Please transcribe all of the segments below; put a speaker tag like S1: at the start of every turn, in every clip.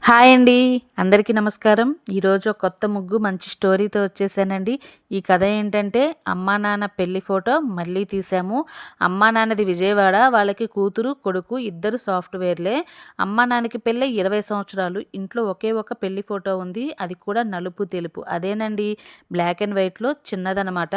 S1: Hi అండి. అందరికీ నమస్కారం. ఈరోజు ఒక కొత్త ముగ్గు మంచి స్టోరీతో వచ్చేసానండి. ఈ కథ ఏంటంటే అమ్మా నాన్న పెళ్లి ఫోటో మళ్ళీ తీసాము. అమ్మా నాన్నది విజయవాడ. వాళ్ళకి కూతురు, కొడుకు ఇద్దరు సాఫ్ట్‌వేర్‌లే. అమ్మా నాన్నకి పెళ్ళై 20 సంవత్సరాలు. ఇంట్లో ఒకే ఒక పెళ్లి ఫోటో ఉంది. అది కూడా నలుపు, తెలుపు. అదేనండి బ్లాక్ అండ్ వైట్‌లో చిన్నదనమాట.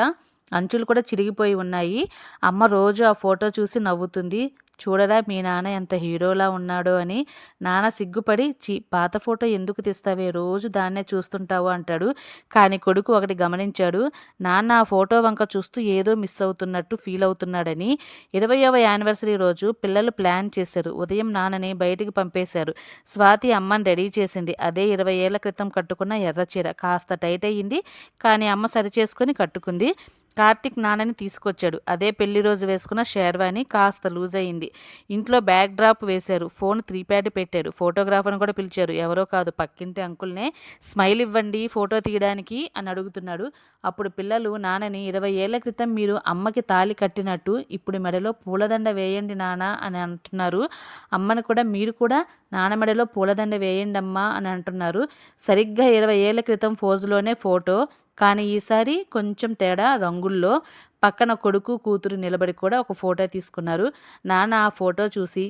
S1: అంచులు కూడా చిరిగిపోయి ఉన్నాయి. అమ్మ రోజు ఆ ఫోటో చూసి నవ్వుతుంది. చూడరా మీ నాన్న ఎంత హీరోలా ఉన్నాడో అని. నాన్న సిగ్గుపడి ఛీ! పాత ఫోటో ఎందుకు తీస్తావే? రోజు దాన్నే చూస్తుంటావు అంటాడు. కానీ కొడుకు ఒకటి గమనించాడు. నాన్న ఆ ఫోటో వంక చూస్తూ ఏదో మిస్ అవుతున్నట్టు ఫీల్ అవుతున్నాడని. 20వ యానివర్సరీ రోజు పిల్లలు ప్లాన్ చేశారు. ఉదయం నాన్నని బయటికి పంపేశారు. స్వాతి అమ్మని రెడీ చేసింది. అదే 20 ఏళ్ల క్రితం కట్టుకున్న ఎర్ర చీర. కాస్త టైట్ అయ్యింది. కానీ అమ్మ సరిచేసుకొని కట్టుకుంది. కార్తీక్ నాన్నని తీసుకొచ్చాడు. అదే పెళ్లి రోజు వేసుకున్న షేర్వాణి కాస్త లూజ్ అయింది. ఇంట్లో బ్యాక్ డ్రాప్ వేశారు. ఫోన్ 3 ప్యాడ్ పెట్టారు. ఫోటోగ్రాఫర్‌ని కూడా పిలిచారు. ఎవరో కాదు పక్కింటి అంకుల్‌నే. స్మైల్ ఇవ్వండి ఫోటో తీయడానికి అని అడుగుతున్నాడు. అప్పుడు పిల్లలు నాన్నని 20 ఏళ్ల క్రితం మీరు అమ్మకి తాళి కట్టినట్టు ఇప్పుడు మెడలో పూలదండ వేయండి నాన్న అని అంటున్నారు. అమ్మని కూడా మీరు కూడా నాన్న మెడలో పూలదండ వేయండమ్మా అని అంటున్నారు. సరిగ్గా 20 ఏళ్ల క్రితం ఫోజులోనే ఫోటో. కానీ ఈసారి కొంచెం తేడా రంగుల్లో. పక్కన కొడుకు, కూతురు నిలబడి కూడా ఒక ఫోటో తీసుకున్నారు. నాన్న ఆ ఫోటో చూసి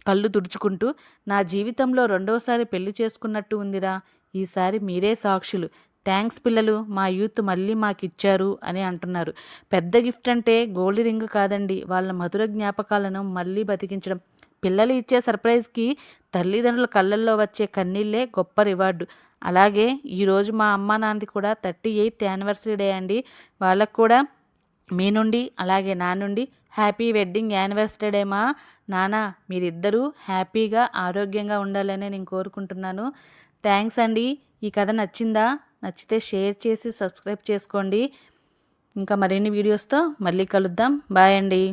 S1: కళ్ళు తుడుచుకుంటూ నా జీవితంలో రెండోసారి పెళ్లి చేసుకున్నట్టు ఉందిరా. ఈసారి మీరే సాక్షులు. థ్యాంక్స్ పిల్లలు. మా యూత్ మళ్ళీ మాకిచ్చారు అని అంటున్నారు. పెద్ద గిఫ్ట్ అంటే గోల్డ్ రింగ్ కాదండి. వాళ్ళ మధుర జ్ఞాపకాలను మళ్ళీ బతికించడం. పిల్లలు ఇచ్చే సర్ప్రైజ్‌కి తల్లిదండ్రుల కళ్ళల్లో వచ్చే కన్నీళ్ళే గొప్ప రివార్డు. అలాగే ఈరోజు మా అమ్మా నాన్నది కూడా 38th యానివర్సరీ డే అండి. వాళ్ళకి కూడా మీ నుండి అలాగే నా నుండి హ్యాపీ వెడ్డింగ్ యానివర్సరీ డే మా. నాన్న మీరిద్దరూ హ్యాపీగా, ఆరోగ్యంగా ఉండాలనే నేను కోరుకుంటున్నాను. థ్యాంక్స్ అండి. ఈ కథ నచ్చిందా? నచ్చితే షేర్ చేసి సబ్స్క్రైబ్ చేసుకోండి. ఇంకా మరిన్ని వీడియోస్‌తో మళ్ళీ కలుద్దాం. బాయ్ అండి.